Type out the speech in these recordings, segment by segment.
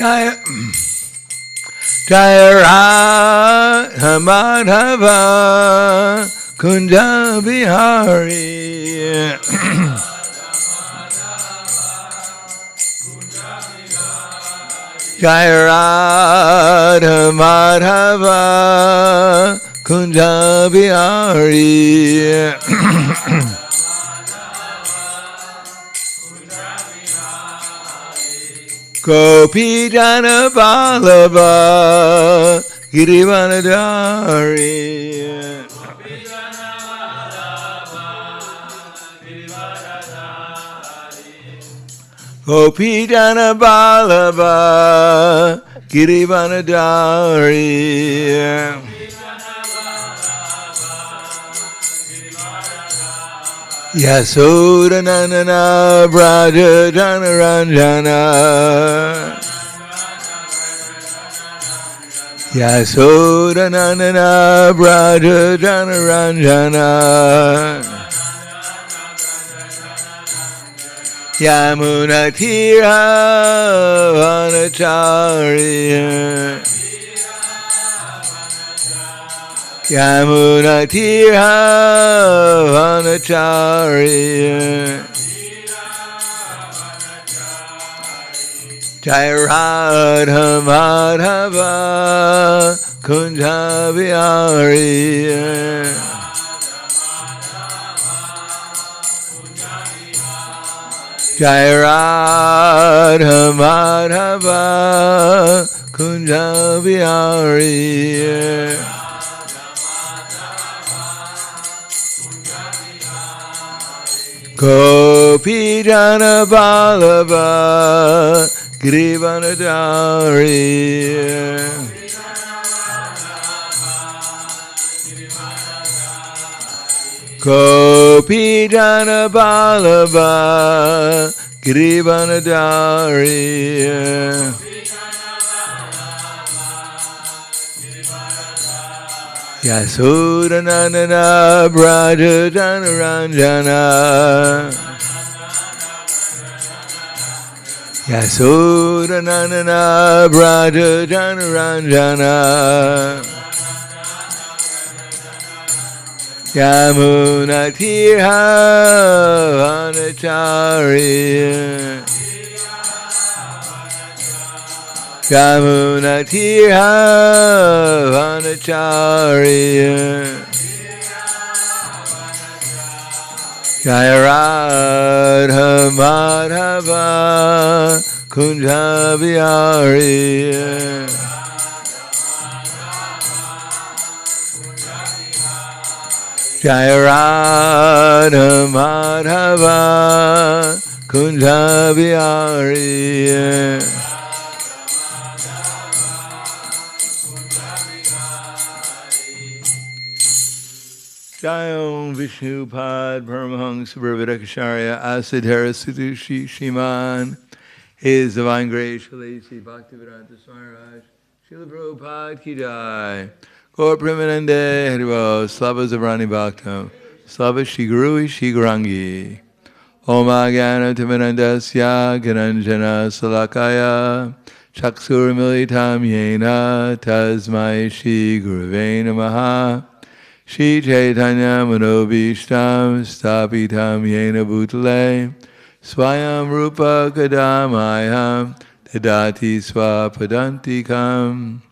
Jaya Jaya Radha Madhava Kunja Bihari Jaya Radha Madhava Kunja Bihari Gopi Jana Vallabha Girivanadari Gopi Jana Vallabha Girivanadari Yasoda Nandana Braja Jana Ranjana Yasoda Nandana Braja Jana Ranjana Yamuna Tira Vanacharya Yamuna Tira Vanacharya Jaya Radha Madhava Kunja Bihari Jaya Radha Madhava Kunja Bihari Gopi Jana Vallabha Girivanadari Gopi Jana Vallabha Girivanadari Yasoda Nandana Braja Jana Ranjana Yasoda Nandana Braja Jana Ranjana Yamuna Tira Vanacharya Yamuna Tira Vanacharya Jaya Radha Madhava Kunja Bihari Jaya Radha Madhava Kunja Bihari Jayom Vishnu Pad Paramahansa Brahmadakacharya Asadhara Sutushi Shiman His Divine Grace Srila Sri Bhaktivedanta Swami Maharaj Srila Prabhupada Ki Jai Gaur Premanande Haribo Slava Zavrani Bhaktam Slava Shri Guru Shri Gurangi Om Agana Timanandasya Gananjana Salakaya Chaksur Militam Yena Tasmai Shri Guruve Namaha Shri Chaitanya Manobhishtam Stapitam Yena Bhutale Swayam Rupa Kadamayam Tadati Swapadantikam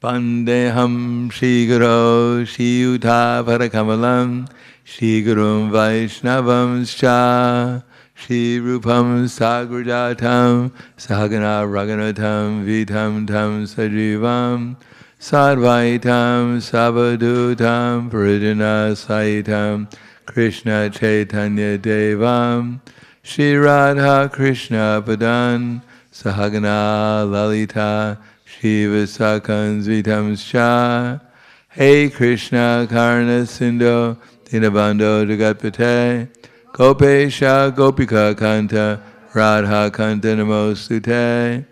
Vandeham Shri Guru Shri Yuta Parakamalam Shri Gurum Vaishnavam Scha Shri Rupam Sagrajatam Sahagana Raghunatam Vitam Tam Sajivam Sadvaitam Savadutam Parijana Saitam Krishna Chaitanya Devam Shri Radha Krishna Padan Sahagana Lalita Shri Visakan Vitam Scha Hey Krishna Karna Sindho Dinabando Jagatpate Gopesha Gopika Kanta Radha Kanta Namostute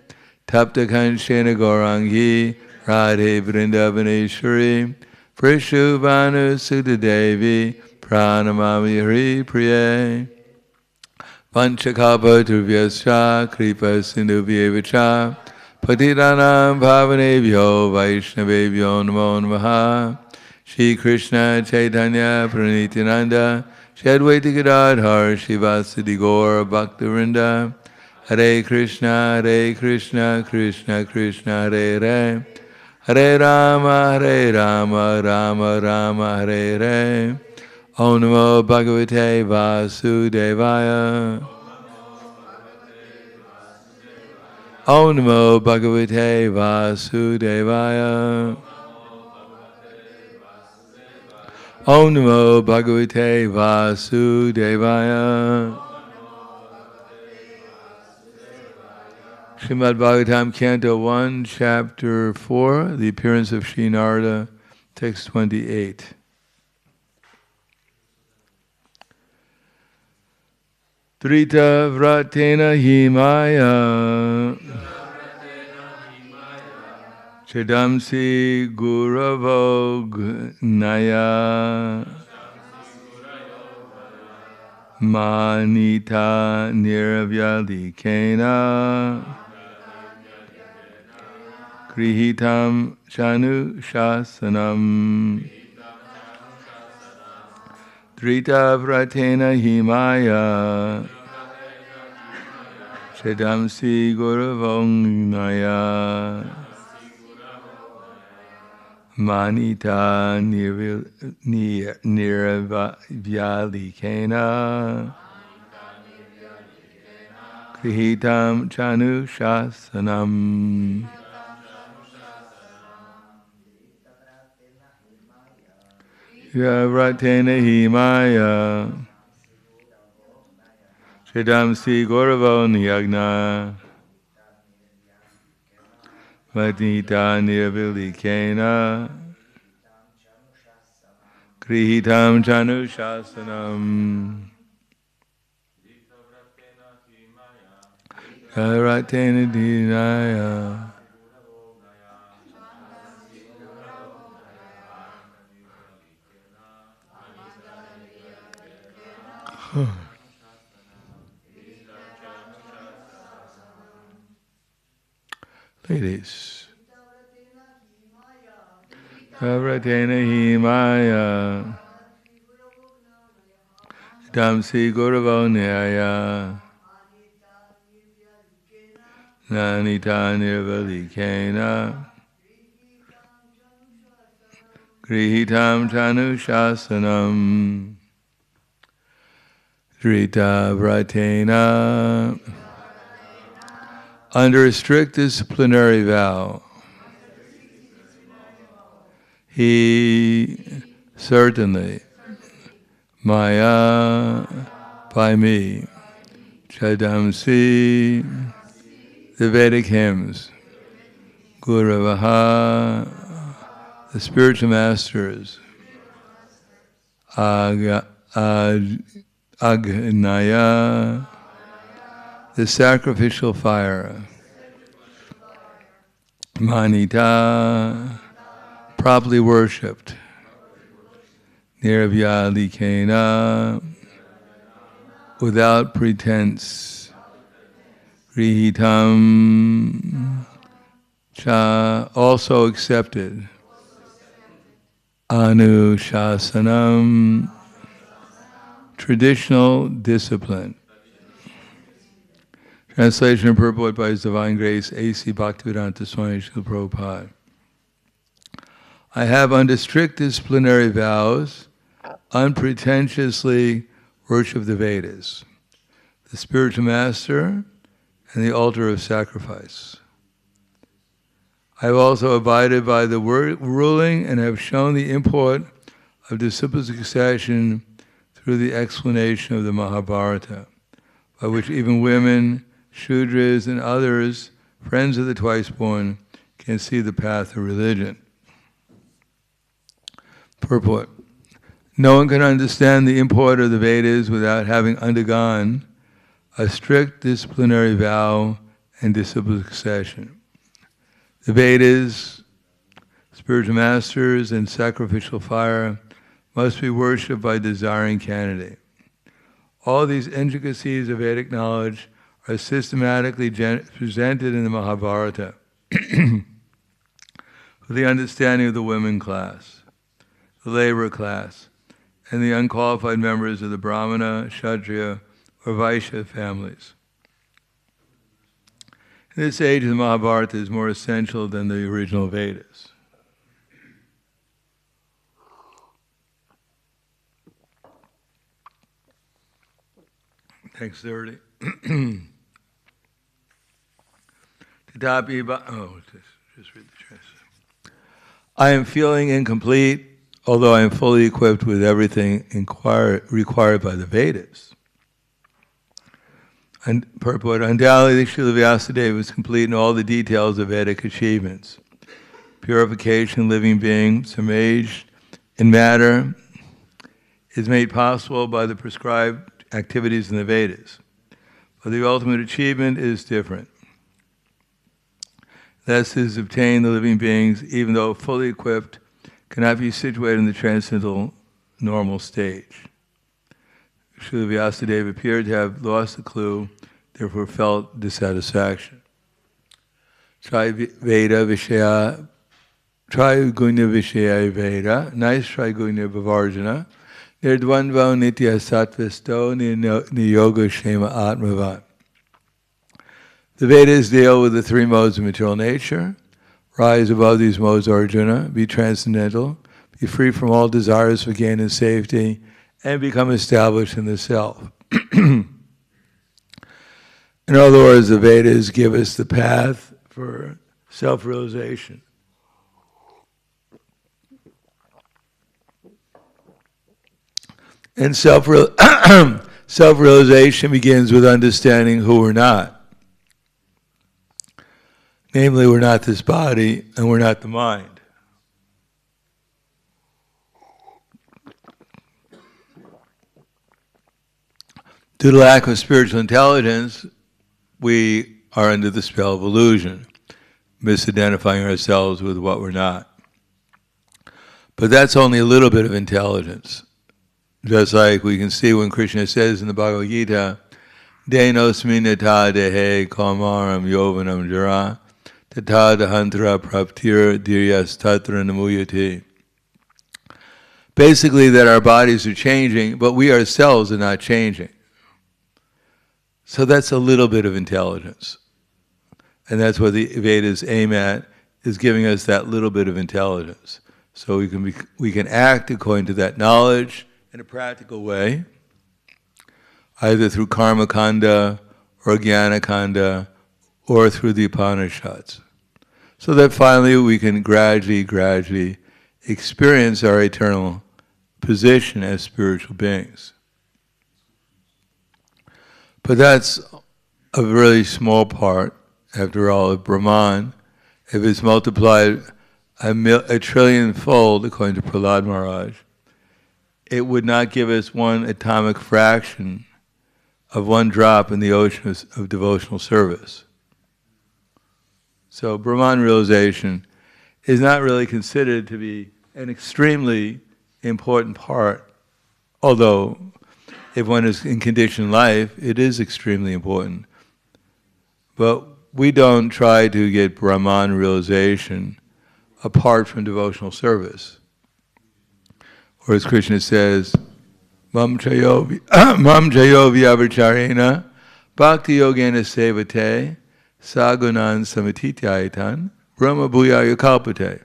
Tapta Kanshena Gaurangi Radhe Vrindavaneshwari Prishuvanu Sudha Devi Pranamami Hari Priye Panchakapatruvyascha kripa sindhuvyevacha patitanam bhavanebhyo vaishnavebhyo namo namaha. Shri Krishna Chaitanya Pranityananda Shri Advaita Gadadhar Shivasadi Gaur Bhaktivinoda Hare Krishna Krishna Krishna Hare Hare Hare Rama Rama Rama Hare Hare. Om Namo Bhagavate Vasudevaya. Om Namo Bhagavate Vasudevaya. Om Namo Bhagavate Vasudevaya. Srimad Bhagavatam, Canto 1, Chapter 4, The Appearance of Sri Narada, Text 28. Trita Vratena Himaya Chedamsi Guravog Naya Manita Niravyadikena Grihitam Chanu Shasanam Drita Vratena Himaya Chedamsi Guravongnaya Manita Niravyadikena Grihitam Chanu Shasanam Vratena Himaya Chedamsi Gauravo Niyagna Manita Niravyadikena Grihitam Chanu Shasanam Vratena Dinaya Ladies. Vratena Himaya Damsi Guravo Nyaya Nanita Nirvalikena Grihitam Chanu Shasanam Drita Vratena. Under a strict disciplinary vow, he certainly, Maya, by me, Chadamsi, the Vedic hymns, Guravaha, the spiritual masters, Agnaya, the sacrificial fire, Manita, properly worshipped, Nirvyadikena, without pretense, Grihitam, cha, also accepted, Anushasanam, traditional discipline. Translation and purport by His Divine Grace, A.C. Bhaktivedanta Swami Srila Prabhupada. I have under strict disciplinary vows unpretentiously worshipped the Vedas, the spiritual master, and the altar of sacrifice. I have also abided by the ruling and have shown the import of disciple succession through the explanation of the Mahabharata, by which even women, Shudras, and others, friends of the twice-born, can see the path of religion. Purport. No one can understand the import of the Vedas without having undergone a strict disciplinary vow and disciple succession. The Vedas, spiritual masters, and sacrificial fire must be worshipped by desiring candidate. All these intricacies of Vedic knowledge are systematically presented in the Mahabharata for the understanding of the women class, the labor class, and the unqualified members of the Brahmana, Kshatriya, or Vaishya families. This age of the Mahabharata is more essential than the original Vedas. Text 30. Just read the translation. I am feeling incomplete, although I am fully equipped with everything required by the Vedas. And purport, undoubtedly, Srila Vyasadeva was complete in all the details of Vedic achievements. Purification, living being, submerged in matter, is made possible by the prescribed activities in the Vedas. But the ultimate achievement is different. Thus is obtained the living beings, even though fully equipped, cannot be situated in the transcendental normal stage. Srila Vyasadeva appeared to have lost the clue, therefore felt dissatisfaction. Tri-Veda Vishaya, Tri-Gunya Vishaya Veda, nice Tri-Gunya Vivarjana, Nirdvandvo Nitya Sattvisto Niyoga Shema Atmavat. The Vedas deal with the three modes of material nature. Rise above these modes, Arjuna, be transcendental, be free from all desires for gain and safety, and become established in the self. In other words, the Vedas give us the path for self-realization. And self-realization begins with understanding who we're not. Namely, we're not this body and we're not the mind. Due to lack of spiritual intelligence, we are under the spell of illusion, misidentifying ourselves with what we're not. But that's only a little bit of intelligence. Just like we can see when Krishna says in the Bhagavad Gita, Denosminata dehe kamaram yovanam jara, tata dahantra praptir diryas tatra namuyati. Basically that our bodies are changing, but we ourselves are not changing. So that's a little bit of intelligence. And that's what the Vedas aim at, is giving us that little bit of intelligence. So we can act according to that knowledge in a practical way, either through karma kanda or jnana kanda or through the Upanishads. So that finally we can gradually experience our eternal position as spiritual beings. But that's a really small part, after all, of Brahman. If it's multiplied a trillion-fold, according to Prahlad Maharaj, it would not give us one atomic fraction of one drop in the ocean of devotional service. So Brahman realization is not really considered to be an extremely important part, although if one is in conditioned life, it is extremely important. But we don't try to get Brahman realization apart from devotional service. Or as Krishna says, Mam chayo vyavacharena bhakti yogena sevate sagunan samatityayitan brahma bhuyaya kalpate.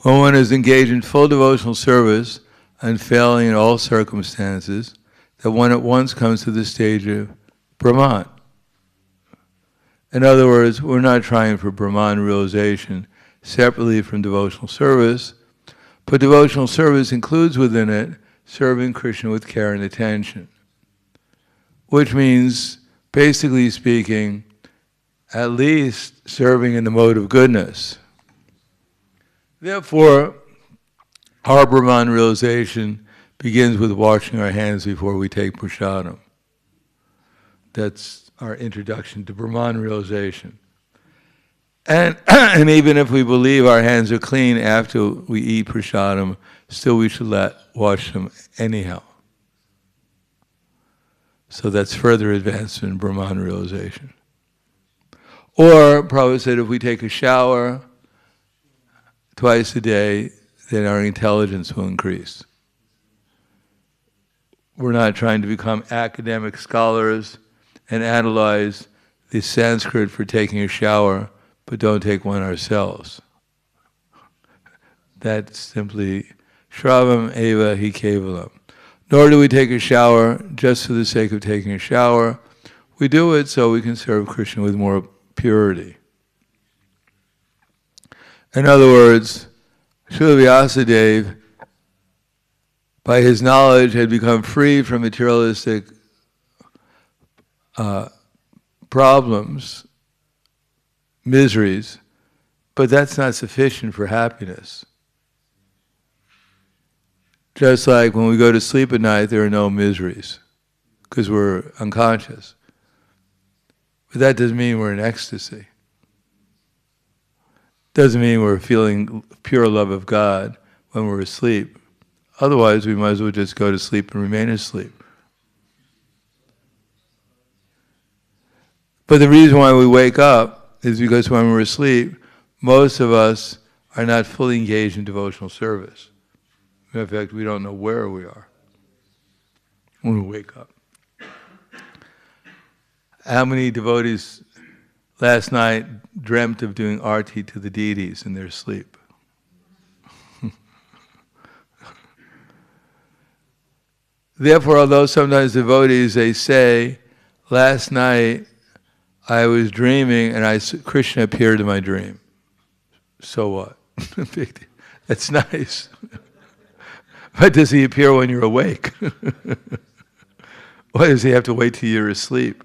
When one is engaged in full devotional service, unfailing in all circumstances, that one at once comes to the stage of Brahman. In other words, we're not trying for Brahman realization separately from devotional service, but devotional service includes within it serving Krishna with care and attention, which means, basically speaking, at least serving in the mode of goodness. Therefore, our Brahman realization begins with washing our hands before we take prasadam. That's our introduction to Brahman realization. And even if we believe our hands are clean after we eat prasadam, still we should wash them anyhow. So that's further advancement in Brahman realization. Or, Prabhupada said, if we take a shower twice a day, then our intelligence will increase. We're not trying to become academic scholars and analyze the Sanskrit for taking a shower, but don't take one ourselves. That's simply Shravam Eva Hi Kevalam. Nor do we take a shower just for the sake of taking a shower. We do it so we can serve Krishna with more purity. In other words, Srila Vyasadeva, by his knowledge, had become free from materialistic problems, miseries, but that's not sufficient for happiness. Just like when we go to sleep at night, there are no miseries, because we're unconscious. But that doesn't mean we're in ecstasy. Doesn't mean we're feeling pure love of God when we're asleep. Otherwise, we might as well just go to sleep and remain asleep. But the reason why we wake up is because when we're asleep, most of us are not fully engaged in devotional service. In fact, we don't know where we are when we wake up. How many devotees last night dreamt of doing arti to the deities in their sleep? Therefore, although sometimes devotees, they say, last night I was dreaming and Krishna appeared in my dream. So what? That's nice. But does he appear when you're awake? Why does he have to wait till you're asleep?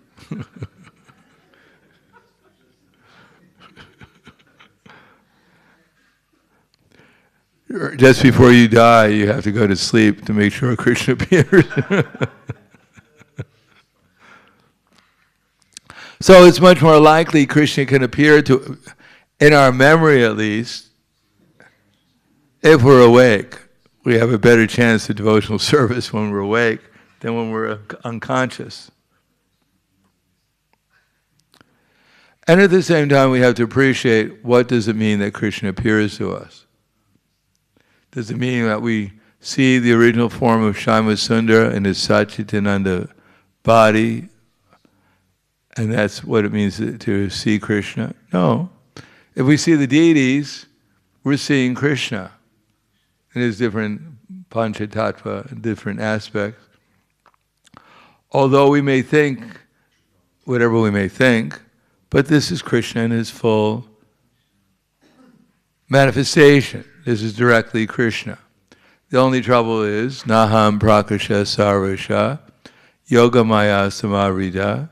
Just before you die, you have to go to sleep to make sure Krishna appears. So it's much more likely Krishna can appear to, in our memory at least, if we're awake. We have a better chance of devotional service when we're awake than when we're unconscious. And at the same time, we have to appreciate, what does it mean that Krishna appears to us? Does it mean that we see the original form of Shyama Sundara in his Satchitananda body, and that's what it means to see Krishna? No. If we see the deities, we're seeing Krishna in his different panchatattva, different aspects. Although we may think whatever we may think, but this is Krishna in his full manifestation. This is directly Krishna. The only trouble is, Naham Prakasha Sarvasha, Yoga Maya Samarita,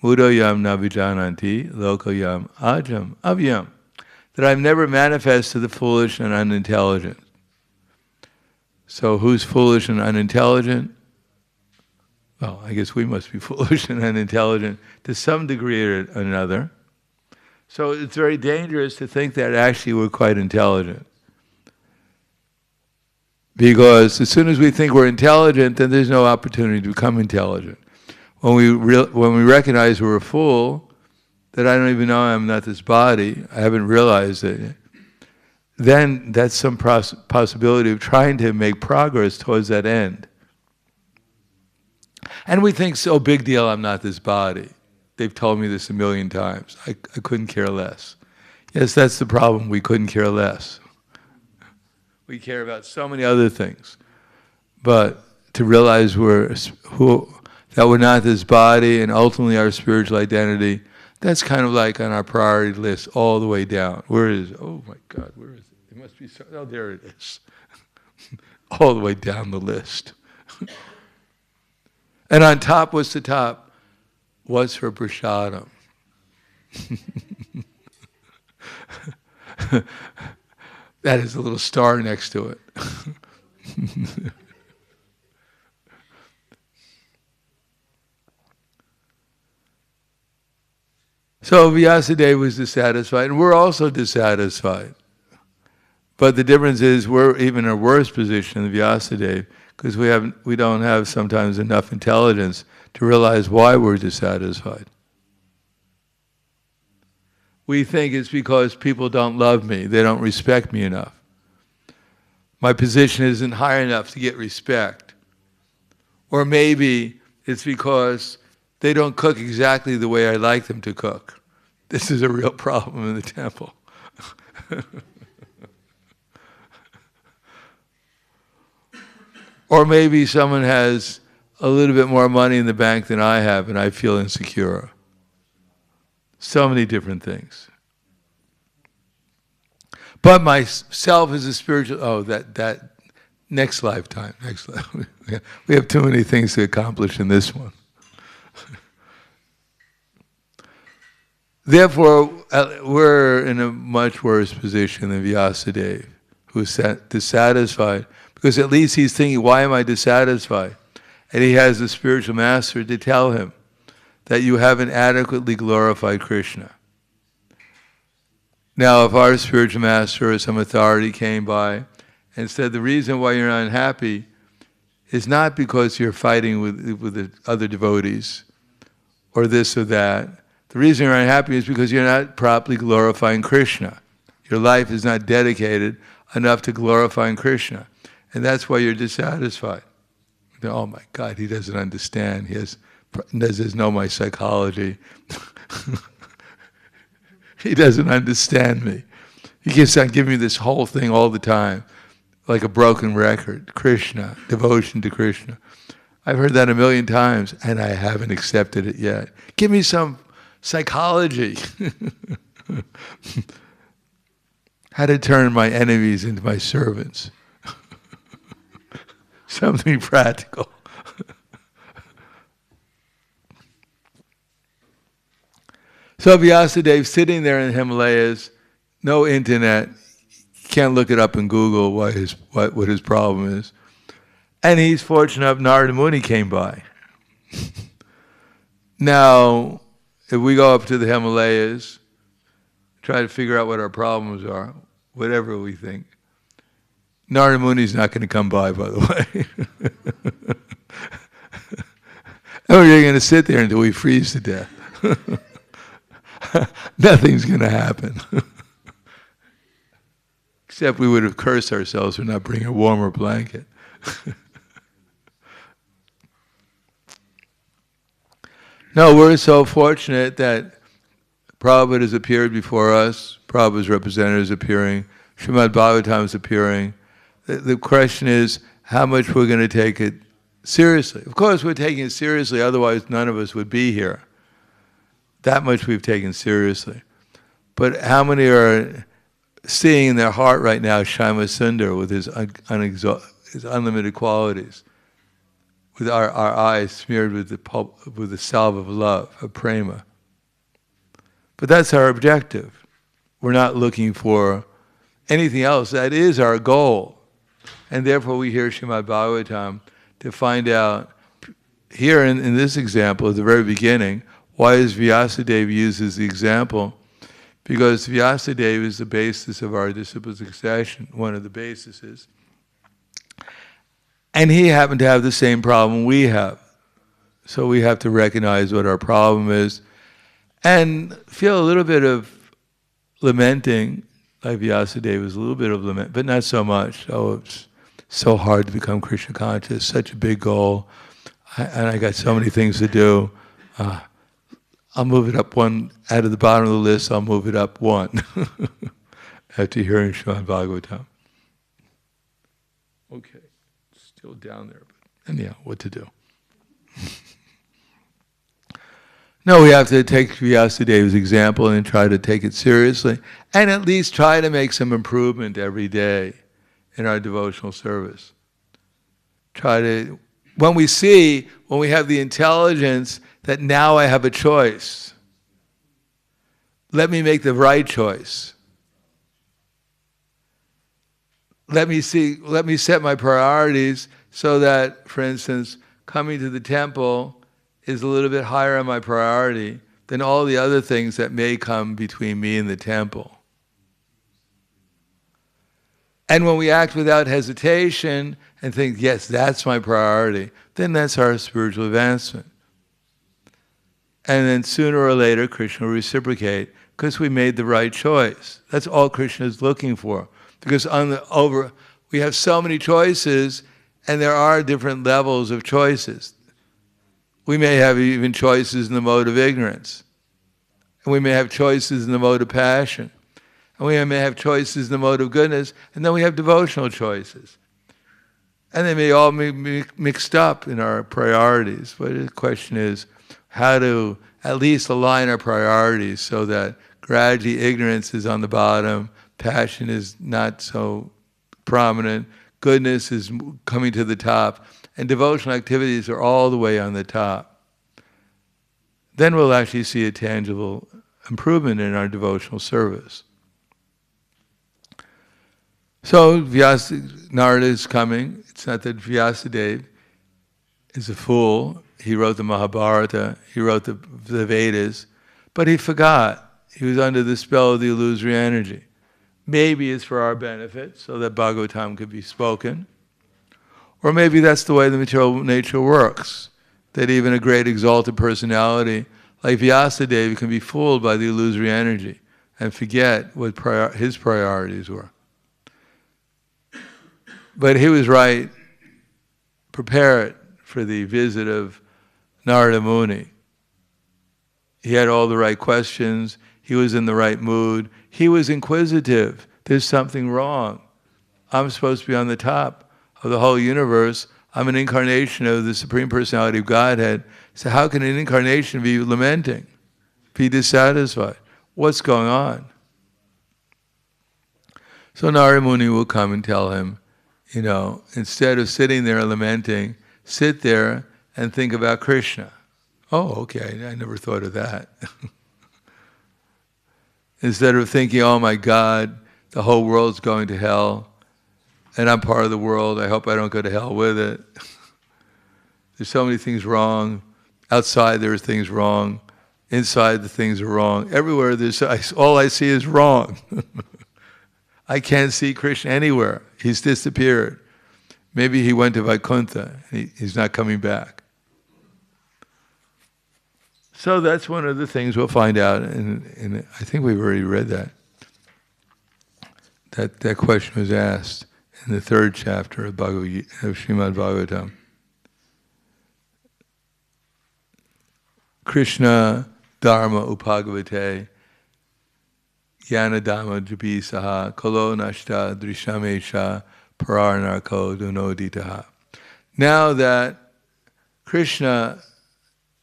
Mudoyam Navijananti, Lokayam Ajam Avyam. That I'm never manifest to the foolish and unintelligent. So who's foolish and unintelligent? Well, I guess we must be foolish and unintelligent to some degree or another. So it's very dangerous to think that actually we're quite intelligent. Because as soon as we think we're intelligent, then there's no opportunity to become intelligent. When we recognize we're a fool, that I don't even know I'm not this body, I haven't realized it, then that's some possibility of trying to make progress towards that end. And we think, so big deal, I'm not this body. They've told me this a million times. I couldn't care less. Yes, that's the problem. We couldn't care less. We care about so many other things. But to realize that we're not this body and ultimately our spiritual identity, that's kind of like on our priority list all the way down. Where is it? Oh my God, where is it? It must be, oh, there it is. All the way down the list. And on top, what's the top? What's for prasadam? That is a little star next to it. So Vyasadeva was dissatisfied, and we're also dissatisfied. But the difference is we're even in a worse position than Vyasadeva, because we don't have sometimes enough intelligence to realize why we're dissatisfied. We think it's because people don't love me, they don't respect me enough. My position isn't high enough to get respect. Or maybe it's because they don't cook exactly the way I like them to cook. This is a real problem in the temple. Or maybe someone has a little bit more money in the bank than I have and I feel insecure. So many different things. But myself is a spiritual, that next lifetime. We have too many things to accomplish in this one. Therefore, we're in a much worse position than Vyasadeve, who's dissatisfied, because at least he's thinking, why am I dissatisfied? And he has the spiritual master to tell him that you haven't adequately glorified Krishna. Now, if our spiritual master or some authority came by and said, the reason why you're not unhappy is not because you're fighting with the other devotees or this or that. The reason you're unhappy is because you're not properly glorifying Krishna. Your life is not dedicated enough to glorifying Krishna. And that's why you're dissatisfied. Oh my God, he doesn't understand. He doesn't know my psychology. He doesn't understand me. He keeps on giving me this whole thing all the time, like a broken record. Krishna, devotion to Krishna. I've heard that 1,000,000 times, and I haven't accepted it yet. Give me some psychology. How to turn my enemies into my servants. Something practical. So Vyasadeva sitting there in the Himalayas, no internet, can't look it up in Google what his problem is. And he's fortunate enough Narada Muni came by. Now, if we go up to the Himalayas, try to figure out what our problems are, whatever we think, Narada Muni's not going to come by the way. Oh, you're going to sit there until we freeze to death. Nothing's going to happen. Except we would have cursed ourselves for not bringing a warmer blanket. No, we're so fortunate that Prabhupada has appeared before us, Prabhupada's representative is appearing, Srimad Bhagavatam is appearing. The question is how much we're going to take it seriously. Of course we're taking it seriously, otherwise none of us would be here. That much we've taken seriously. But how many are seeing in their heart right now Shama Sundar with his unlimited qualities, with our eyes smeared with the salve of love, of prema. But that's our objective. We're not looking for anything else. That is our goal. And therefore we hear Srimad Bhagavatam to find out, here in this example, at the very beginning, why is Vyasadeva uses the example? Because Vyasadeva is the basis of our disciple succession, one of the bases. And he happened to have the same problem we have. So we have to recognize what our problem is and feel a little bit of lamenting, like Vyasadeva's a little bit of lament, but not so much. Oh, it's so hard to become Krishna conscious, such a big goal, and I got so many things to do. I'll move it up one, out of the bottom of the list, I'll move it up one, after hearing Srimad Bhagavatam. Okay, still down there, but anyhow, what to do? No, we have to take Vyasadeva's example and try to take it seriously, and at least try to make some improvement every day in our devotional service. When we have the intelligence that now I have a choice, let me make the right choice. Let me set my priorities so that, for instance, coming to the temple is a little bit higher on my priority than all the other things that may come between me and the temple. And when we act without hesitation and think, yes, that's my priority, then that's our spiritual advancement. And then sooner or later, Krishna will reciprocate because we made the right choice. That's all Krishna is looking for. Because we have so many choices, and there are different levels of choices. We may have even choices in the mode of ignorance. And we may have choices in the mode of passion. And we may have choices in the mode of goodness, and then we have devotional choices. And they may all be mixed up in our priorities. But the question is how to at least align our priorities so that gradually ignorance is on the bottom, passion is not so prominent, goodness is coming to the top, and devotional activities are all the way on the top. Then we'll actually see a tangible improvement in our devotional service. So Narada is coming. It's not that Vyasadeve is a fool. He wrote the Mahabharata, he wrote the Vedas, but he forgot. He was under the spell of the illusory energy. Maybe it's for our benefit, so that Bhagavatam could be spoken. Or maybe that's the way the material nature works, that even a great exalted personality like Vyasadeva can be fooled by the illusory energy and forget what his priorities were. But he was right. Prepare it for the visit of Narada Muni. He had all the right questions. He was in the right mood. He was inquisitive. There's something wrong. I'm supposed to be on the top of the whole universe. I'm an incarnation of the Supreme Personality of Godhead. So how can an incarnation be lamenting, be dissatisfied? What's going on? So Narada Muni will come and tell him, instead of sitting there lamenting, sit there and think about Krishna. Oh, okay, I never thought of that. Instead of thinking, oh my God, the whole world's going to hell, and I'm part of the world, I hope I don't go to hell with it. There's so many things wrong. Outside there are things wrong. Inside the things are wrong. Everywhere all I see is wrong. I can't see Krishna anywhere. He's disappeared. Maybe he went to Vaikuntha. He's not coming back. So that's one of the things we'll find out. And I think we've already read that. That question was asked in the 3rd chapter of Srimad Bhagavatam. Krishna Dharma Upagavate Jnana Dhamma Jabi Saha Kalo Nashta Drishamesha Pararnarko Dunoditaha. Now that Krishna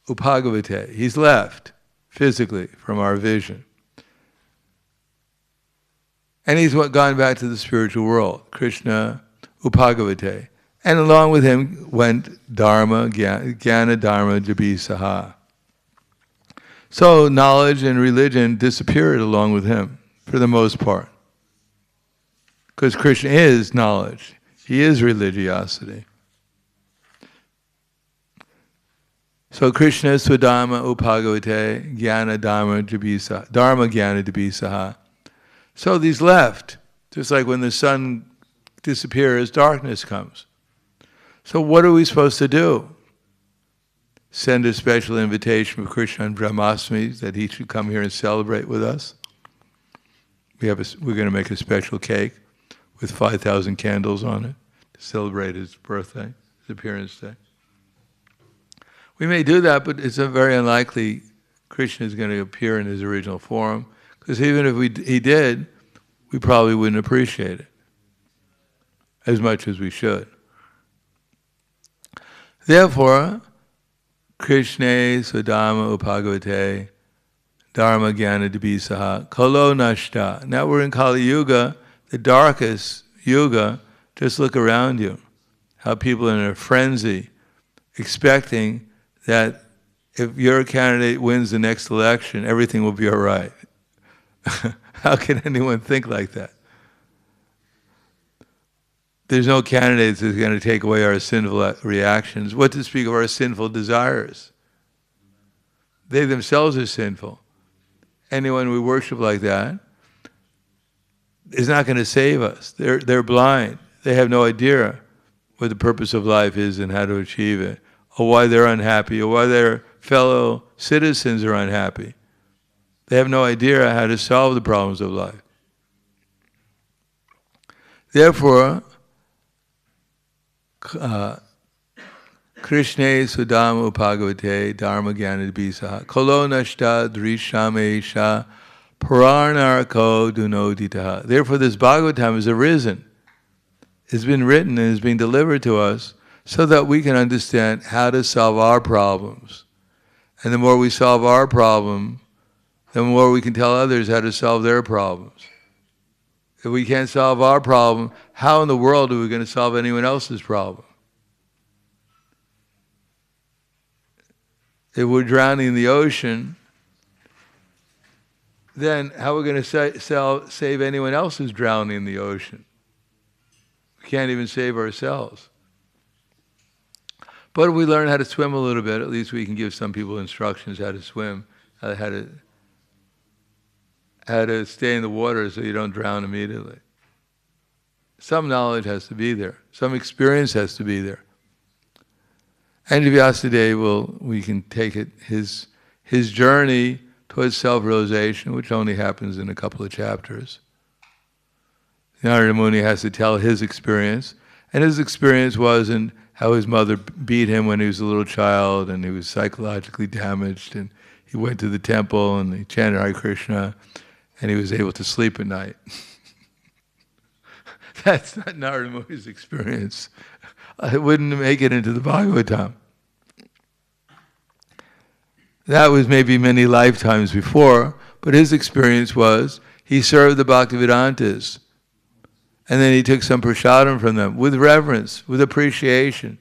Upagavate, he's left physically from our vision. And he's gone back to the spiritual world, Krishna Upagavate. And along with him went Dharma, Jnana Dharma Jabi Saha. So knowledge and religion disappeared along with him, for the most part. Because Krishna is knowledge. He is religiosity. So Krishna Swadharma Upagavate Jnana Dharma Jabi Dharma Jnana Jabi Saha. So these left. Just like when the sun disappears, darkness comes. So what are we supposed to do? Send a special invitation for Krishna on Brahmasmi that he should come here and celebrate with us. We're going to make a special cake with 5,000 candles on it to celebrate his birthday, his appearance day. We may do that, but it's very unlikely Krishna is going to appear in his original form, because even if he did, we probably wouldn't appreciate it as much as we should. Therefore, Krishna Swadharma Upagavate Dharma Jnana Jabi Saha Kalo Nashta. Now we're in Kali Yuga, the darkest yuga. Just look around you. How people are in a frenzy, expecting that if your candidate wins the next election, everything will be all right. How can anyone think like that? There's no candidates that's going to take away our sinful reactions. What to speak of our sinful desires? They themselves are sinful. Anyone we worship like that, is not going to save us. They're blind. They have no idea what the purpose of life is and how to achieve it, or why they're unhappy, or why their fellow citizens are unhappy. They have no idea how to solve the problems of life. Therefore, Krishna Sudama Upagavate Dharma Gyana Bisa Kolo Nashta Drishamesha Paranarko Dunoditaha. Therefore, this Bhagavatam has arisen. It's been written and is being delivered to us so that we can understand how to solve our problems. And the more we solve our problem, the more we can tell others how to solve their problems. If we can't solve our problem, how in the world are we going to solve anyone else's problem? If we're drowning in the ocean, then how are we going to save anyone else who's drowning in the ocean? We can't even save ourselves. But if we learn how to swim a little bit, at least we can give some people instructions how to swim, how to stay in the water so you don't drown immediately. Some knowledge has to be there. Some experience has to be there. And Vyasadeve we can take it, his journey towards self-realization, which only happens in a couple of chapters. Narada Muni has to tell his experience, and his experience wasn't how his mother beat him when he was a little child and he was psychologically damaged, and he went to the temple and he chanted Hare Krišna and he was able to sleep at night. That's not Narada Muni's experience. It wouldn't make it into the Bhagavatam. That was maybe many lifetimes before, but his experience was he served the Bhaktivedantas, and then he took some prasadam from them with reverence, with appreciation.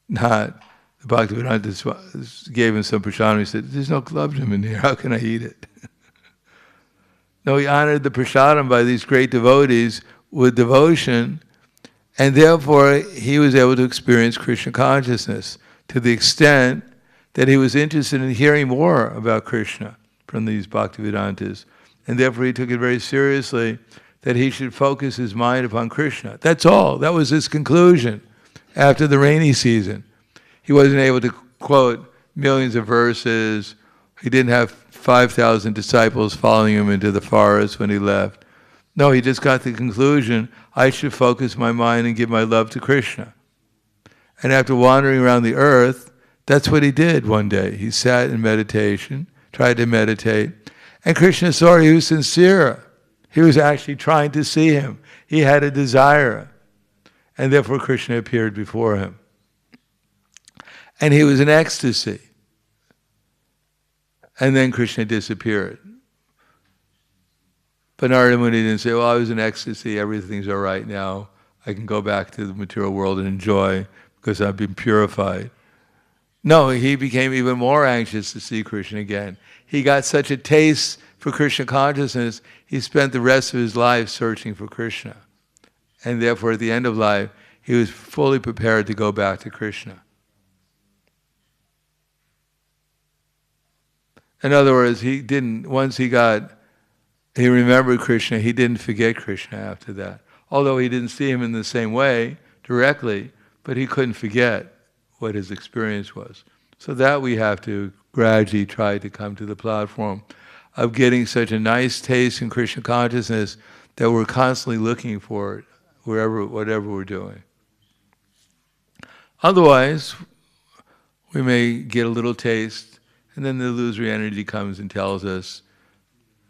Not the Bhaktivedantas gave him some prasadam. He said, "There's no glabjam in here. How can I eat it?" No, he honored the prasadam by these great devotees with devotion, and therefore he was able to experience Krishna consciousness to the extent that he was interested in hearing more about Krishna from these Bhaktivedantas, and therefore he took it very seriously that he should focus his mind upon Krishna. That's all. That was his conclusion after the rainy season. He wasn't able to quote millions of verses. He didn't have 5,000 disciples following him into the forest when he left. No, he just got the conclusion, I should focus my mind and give my love to Krishna. And after wandering around the earth, that's what he did one day. He sat in meditation, tried to meditate, and Krishna saw he was sincere. He was actually trying to see him. He had a desire. And therefore Krishna appeared before him. And he was in ecstasy. And then Krishna disappeared. But Narada Muni didn't say, well, I was in ecstasy, everything's all right now. I can go back to the material world and enjoy because I've been purified. No, he became even more anxious to see Krishna again. He got such a taste for Krishna consciousness, he spent the rest of his life searching for Krishna. And therefore, at the end of life, he was fully prepared to go back to Krishna. In other words, once he remembered Krishna, he didn't forget Krishna after that. Although he didn't see him in the same way, directly, but he couldn't forget what his experience was. So that we have to gradually try to come to the platform of getting such a nice taste in Krishna consciousness that we're constantly looking for it, whatever we're doing. Otherwise, we may get a little taste, and then the illusory energy comes and tells us,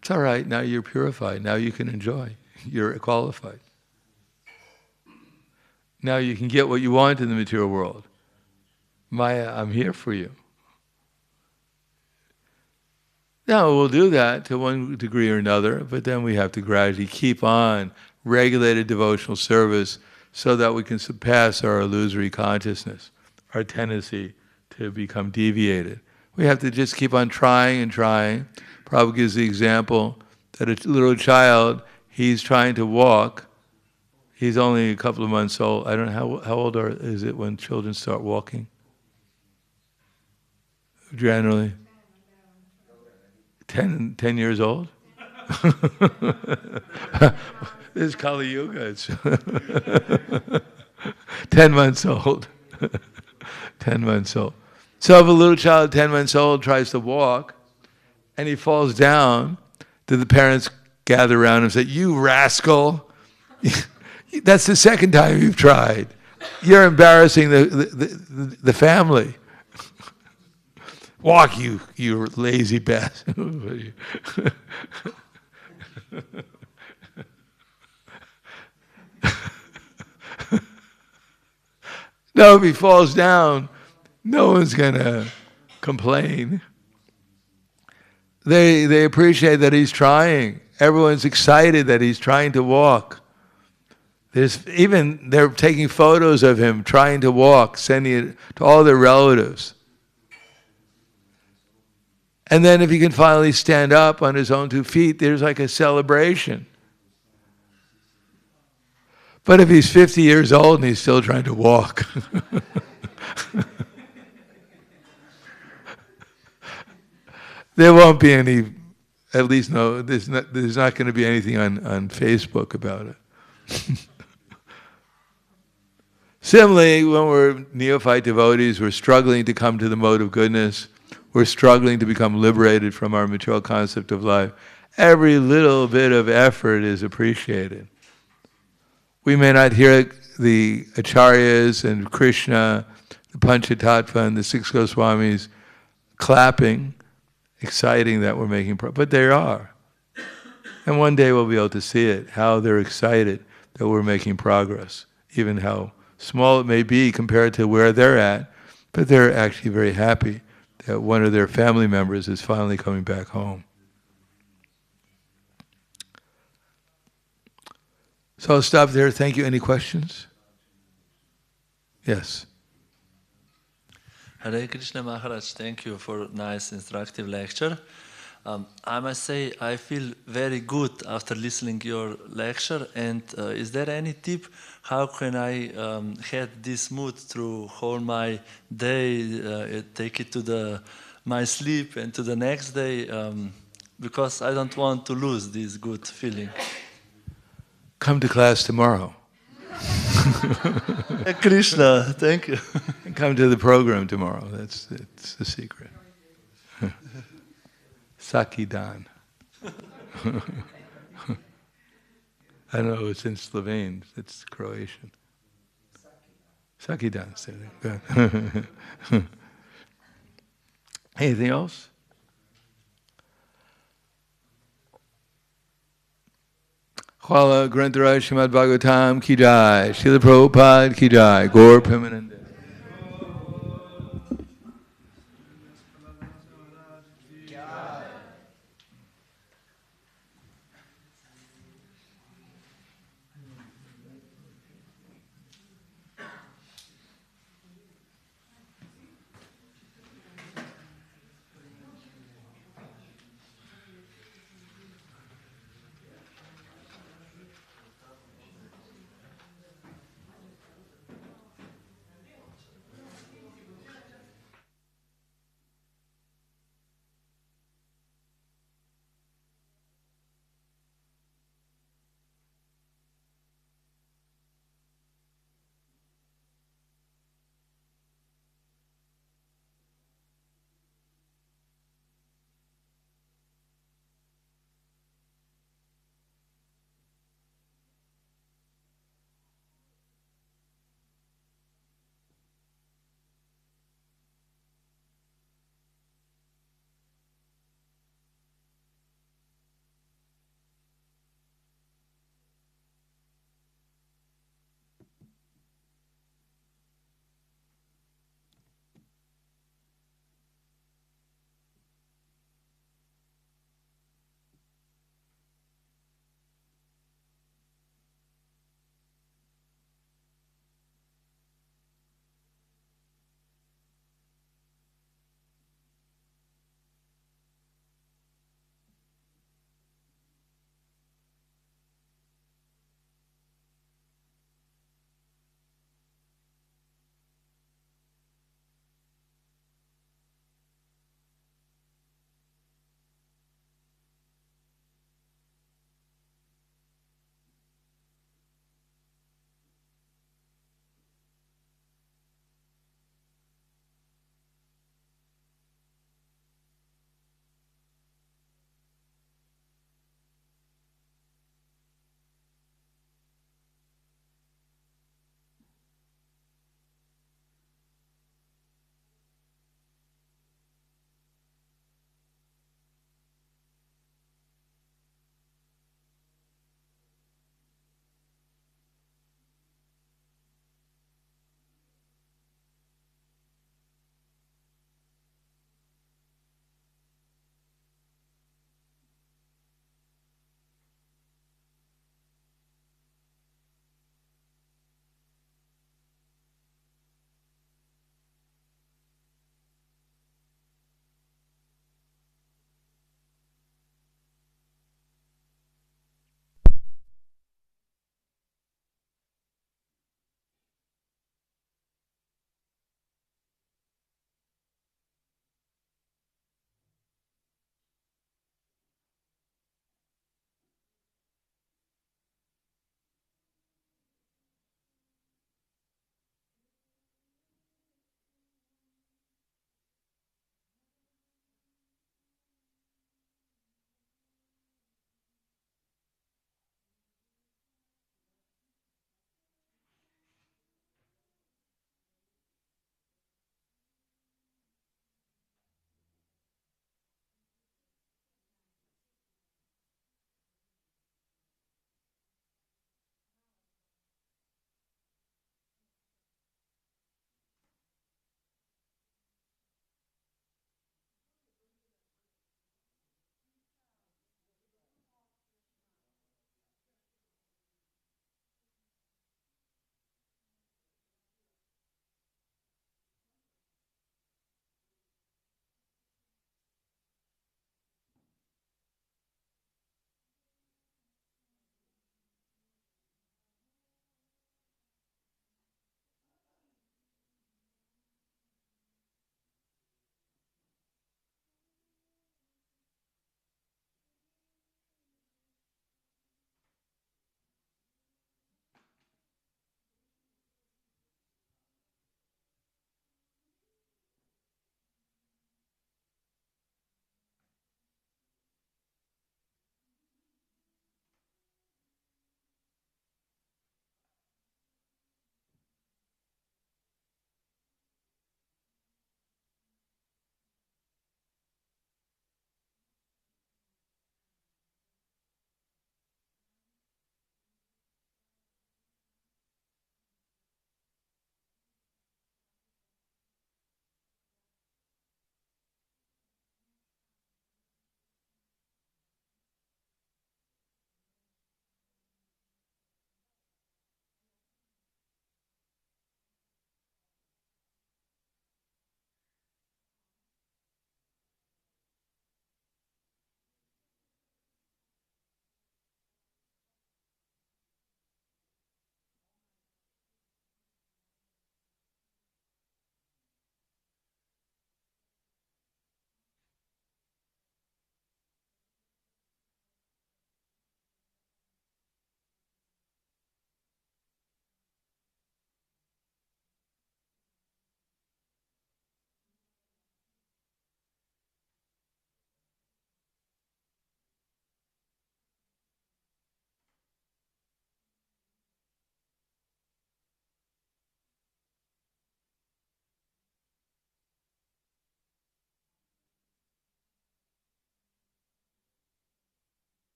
it's all right, now you're purified, now you can enjoy, you're qualified. Now you can get what you want in the material world. Maya, I'm here for you. Now, we'll do that to one degree or another, but then we have to gradually keep on regulated devotional service so that we can surpass our illusory consciousness, our tendency to become deviated. We have to just keep on trying and trying. Prabhupada gives the example that a little child, he's trying to walk. He's only a couple of months old. I don't know, how old is it when children start walking? Generally? 10 years old? This is Kali Yuga. It's 10 months old. 10 months old. So if a little child, 10 months old, tries to walk, and he falls down, do the parents gather around and say, "You rascal! That's the second time you've tried. You're embarrassing the family. Walk, you lazy bastard." No, if he falls down, no one's going to complain. They appreciate that he's trying. Everyone's excited that he's trying to walk. They're taking photos of him trying to walk, sending it to all their relatives. And then if he can finally stand up on his own 2 feet, there's like a celebration. But if he's 50 years old and he's still trying to walk, there won't be any, at least no, there's not going to be anything on Facebook about it. Similarly, when we're neophyte devotees, we're struggling to come to the mode of goodness, we're struggling to become liberated from our material concept of life, every little bit of effort is appreciated. We may not hear the acharyas and Krishna, the Panchatattva and the 6 Goswamis clapping, exciting that we're making progress, but they are. And one day we'll be able to see it, how they're excited that we're making progress, even how small it may be compared to where they're at, but they're actually very happy that one of their family members is finally coming back home. So I'll stop there. Thank you. Any questions? Yes. Hare Krishna Maharaj, thank you for a nice instructive lecture. I must say I feel very good after listening to your lecture, and is there any tip how can I have this mood through whole my day, take it to my sleep and to the next day, because I don't want to lose this good feeling. Come to class tomorrow. Krishna, thank you. And come to the program tomorrow. It's the secret. Sakidan. I don't know, it's in Slovene. It's Croatian. Sakidan. Good. Anything else? Hvala Grantaraj Srimad Bhagavatam ki jai, Srila Prabhupada ki jai, Gaur Premanande.